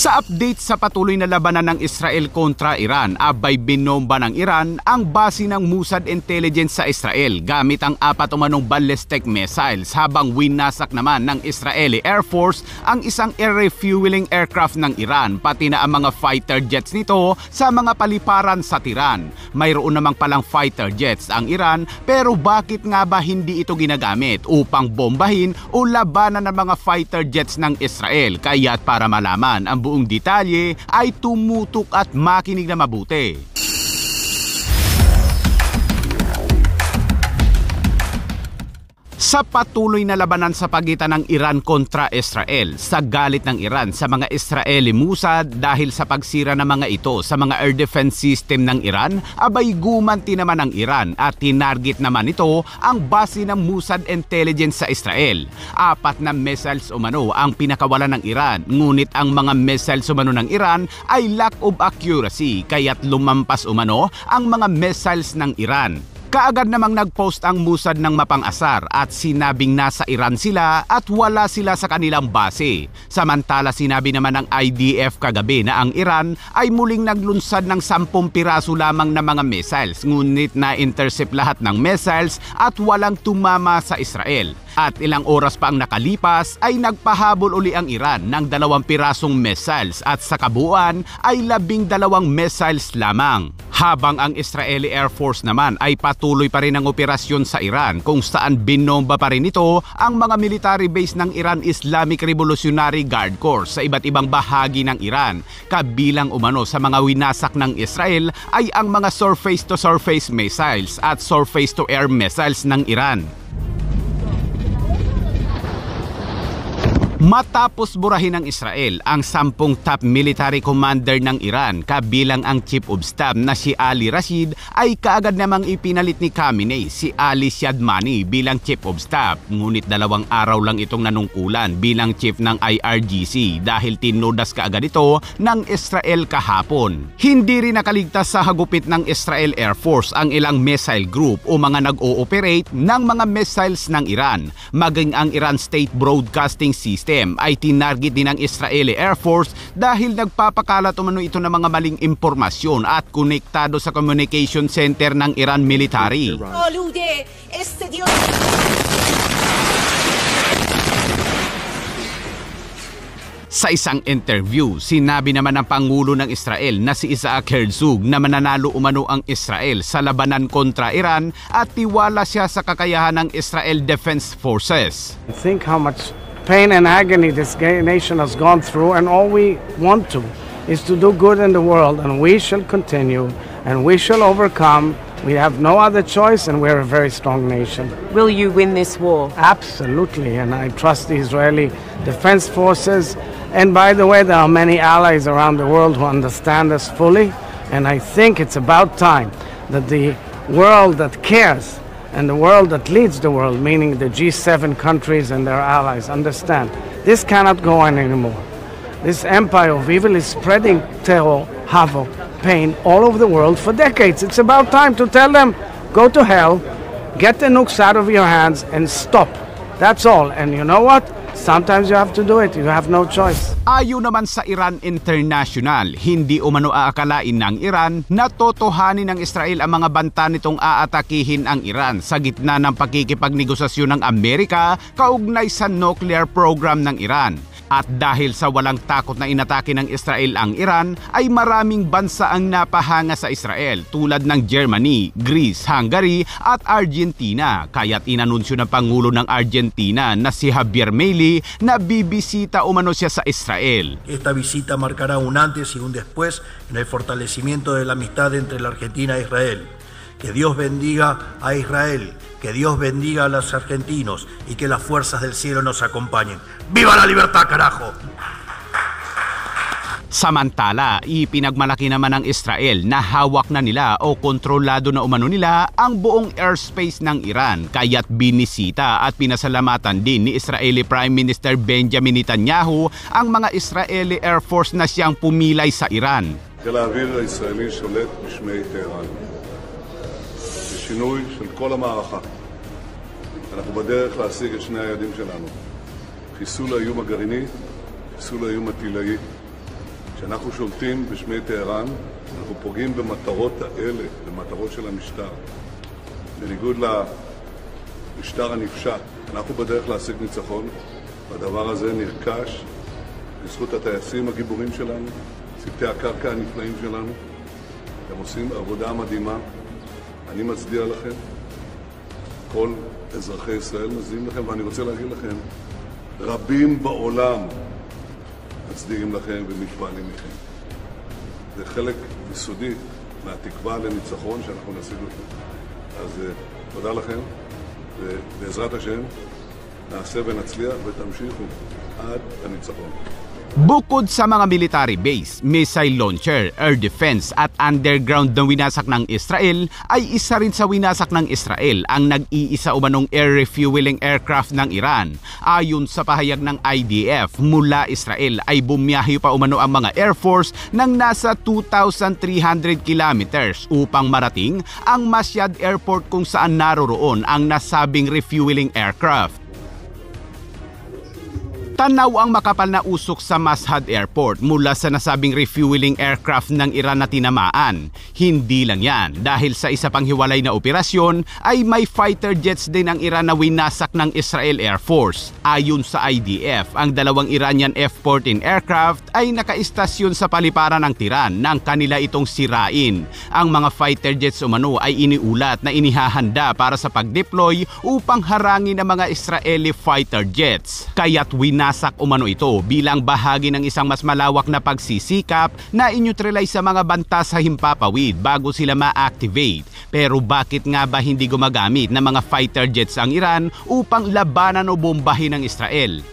Sa update sa patuloy na labanan ng Israel kontra Iran, abay binomba ng Iran ang base ng Mossad Intelligence sa Israel gamit ang 4 umanong ballistic missiles, habang winasak naman ng Israeli Air Force ang isang air refueling aircraft ng Iran pati na ang mga fighter jets nito sa mga paliparan sa Tehran. Mayroon namang palang fighter jets ang Iran, pero bakit nga ba hindi ito ginagamit upang bombahin o labanan ng mga fighter jets ng Israel? Kaya't para malaman ang buong detalye ay tumutok at makinig na mabuti. Sa patuloy na labanan sa pagitan ng Iran kontra Israel, sa galit ng Iran sa mga Israeli Mossad dahil sa pagsira ng mga ito sa mga air defense system ng Iran, abay gumanti naman ang Iran at tinarget naman ito ang base ng Mossad Intelligence sa Israel. 4 na missiles umano ang pinakawalan ng Iran, ngunit ang mga missiles umano ng Iran ay lack of accuracy, kaya't lumampas umano ang mga missiles ng Iran. Kaagad namang nagpost ang Mossad ng mapang-asar at sinabing nasa Iran sila at wala sila sa kanilang base. Samantala sinabi naman ng IDF kagabi na ang Iran ay muling naglunsad ng 10 piraso lamang na mga missiles, ngunit na-intercept lahat ng missiles at walang tumama sa Israel. At ilang oras pa ang nakalipas ay nagpahabol uli ang Iran ng 2 pirasong missiles at sa kabuuan ay 12 missiles lamang. Habang ang Israeli Air Force naman ay patuloy pa rin ang operasyon sa Iran, kung saan binomba pa rin ito ang mga military base ng Iran Islamic Revolutionary Guard Corps sa iba't ibang bahagi ng Iran. Kabilang umano sa mga winasak ng Israel ay ang mga surface-to-surface missiles at surface-to-air missiles ng Iran. Matapos burahin ng Israel ang 10 top military commander ng Iran, kabilang ang Chief of Staff na si Ali Rashid, ay kaagad namang ipinalit ni Khamenei si Ali Shadmani bilang Chief of Staff. Ngunit 2 araw lang itong nanungkulan bilang Chief ng IRGC dahil tinudas kaagad ito ng Israel kahapon. Hindi rin nakaligtas sa hagupit ng Israel Air Force ang ilang missile group o mga nag-ooperate ng mga missiles ng Iran. Maging ang Iran State Broadcasting System ay tinarget din ng Israeli Air Force dahil nagpapakalat umano ito ng mga maling impormasyon at konektado sa communication center ng Iran military. Sa isang interview, sinabi naman ng Pangulo ng Israel na si Isaac Herzog na mananalo umano ang Israel sa labanan kontra Iran at tiwala siya sa kakayahan ng Israel Defense Forces. Think how much pain and agony this nation has gone through, and all we want to is to do good in the world, and we shall continue and we shall overcome. We have no other choice, and we're a very strong nation. Will you win this war? Absolutely, and I trust the Israeli Defense Forces. And by the way, there are many allies around the world who understand us fully, and I think it's about time that the world that cares and the world that leads the world, meaning the G7 countries and their allies, understand this cannot go on anymore. This empire of evil is spreading terror, havoc, pain all over the world for decades. It's about time to tell them, go to hell, get the nukes out of your hands and stop. That's all. And you know what? Sometimes you have to do it. You have no choice. Ayon naman sa Iran International, hindi umano aakalain ng Iran na totohanin ng Israel ang mga banta nitong aatakihin ang Iran sa gitna ng pakikipagnegosasyon ng Amerika kaugnay sa nuclear program ng Iran. At dahil sa walang takot na inatake ng Israel ang Iran, ay maraming bansa ang napahanga sa Israel tulad ng Germany, Greece, Hungary at Argentina. Kaya't inanunsyo ng Pangulo ng Argentina na si Javier Milei na bibisita umano siya sa Israel. Esta visita marcará un antes y un después en el fortalecimiento de la amistad entre la Argentina e Israel. Que Dios bendiga a Israel, que Dios bendiga a los argentinos y que las fuerzas del cielo nos acompañen. ¡Viva la libertad, carajo! Samantala, ipinagmalaki naman ng Israel na hawak na nila o kontrolado na umano nila ang buong airspace ng Iran, kaya't binisita at pinasalamatan din ni Israeli Prime Minister Benjamin Netanyahu ang mga Israeli Air Force na siyang pumilay sa Iran. חיל האוויר הישראלי שולט בשמי טהרן. בשינוי של כל המערכה. אנחנו בדרך להשיג את 2 היעדים שלנו. חיסול האיום הגרעיני, חיסול האיום הטילאי כשאנחנו שולטים בשמי טהרן, אנחנו פוגעים במטרות האלה, במטרות של המשטר. בניגוד למשטר הנפשע, אנחנו בדרך להשיג ניצחון, והדבר הזה נרכש בזכות הטייסים הגיבורים שלנו, צוותי הקרקע הנפלאים שלנו. הם עושים עבודה מדהימה. אני מצדיע לכם. כל אזרחי ישראל מצדיעים לכם, ואני רוצה להגיד לכם, רבים בעולם מצדיעים לכם ומתפעלים מכם. זה חלק יסודי מהתקווה לניצחון שאנחנו נשיג לכם. אז תודה לכם, ובעזרת השם נעשה ונצליח ותמשיכו עד הניצחון. Bukod sa mga military base, missile launcher, air defense at underground na winasak ng Israel, ay isa rin sa winasak ng Israel ang nag-iisa umanong air refueling aircraft ng Iran. Ayon sa pahayag ng IDF, mula Israel ay bumiyahe pa umano ang mga Air Force ng nasa 2,300 kilometers upang marating ang Masjid Airport kung saan naroroon ang nasabing refueling aircraft. Tanaw ang makapal na usok sa Mashhad Airport mula sa nasabing refueling aircraft ng Iran na tinamaan. Hindi lang yan, dahil sa isa pang hiwalay na operasyon ay may fighter jets din ng Iran na winasak ng Israel Air Force. Ayon sa IDF, ang dalawang Iranian F-14 aircraft ay nakaistasyon sa paliparan ng Tiran nang kanila itong sirain. Ang mga fighter jets umano ay iniulat na inihahanda para sa pag-deploy upang harangin ang mga Israeli fighter jets. Kaya't winasak umano ito bilang bahagi ng isang mas malawak na pagsisikap na i-neutralize sa mga banta sa himpapawid bago sila ma-activate. Pero bakit nga ba hindi gumagamit ng mga fighter jets ang Iran upang labanan o bombahin ng Israel?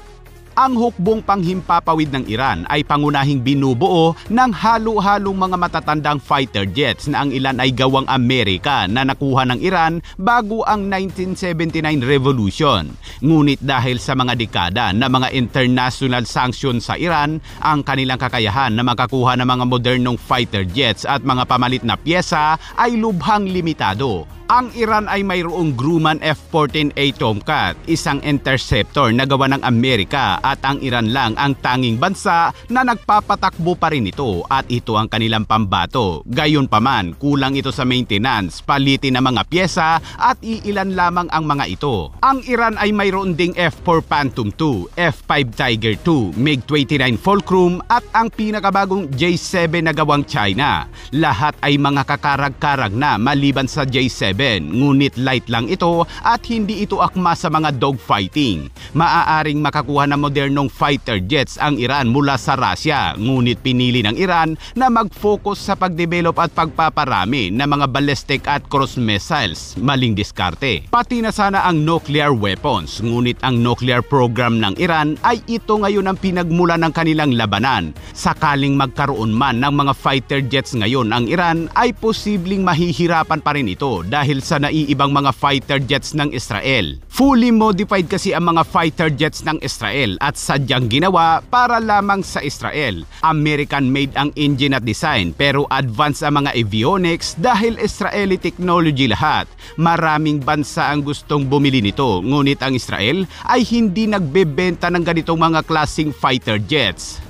Ang hukbong panghimpapawid ng Iran ay pangunahing binubuo ng halo-halong mga matatandang fighter jets na ang ilan ay gawang Amerika na nakuha ng Iran bago ang 1979 Revolution. Ngunit dahil sa mga dekada na mga international sanctions sa Iran, ang kanilang kakayahan na makakuha ng mga modernong fighter jets at mga pamalit na pyesa ay lubhang limitado. Ang Iran ay mayroong Grumman F-14A Tomcat, isang interceptor na gawa ng Amerika, at ang Iran lang ang tanging bansa na nagpapatakbo pa rin ito at ito ang kanilang pambato. Gayunpaman, kulang ito sa maintenance, palitin ng mga pyesa at iilan lamang ang mga ito. Ang Iran ay mayroon ding F-4 Phantom II, F-5 Tiger II, MiG-29 Fulcrum at ang pinakabagong J-7 na gawang China. Lahat ay mga kakarag-karag na maliban sa J-7. Ngunit light lang ito at hindi ito akma sa mga dogfighting. Maaaring makakuha ng modernong fighter jets ang Iran mula sa Russia, ngunit pinili ng Iran na mag-focus sa pagdevelop at pagpaparami ng mga ballistic at cruise missiles. Maling diskarte. Pati na sana ang nuclear weapons, ngunit ang nuclear program ng Iran ay ito ngayon ang pinagmula ng kanilang labanan. Sakaling magkaroon man ng mga fighter jets ngayon ang Iran, ay posibleng mahihirapan pa rin ito dahil sa naiibang mga fighter jets ng Israel. Fully modified kasi ang mga fighter jets ng Israel at sadyang ginawa para lamang sa Israel. American-made ang engine at design pero advanced ang mga avionics dahil Israeli technology lahat. Maraming bansa ang gustong bumili nito, ngunit ang Israel ay hindi nagbebenta ng ganitong mga klaseng fighter jets.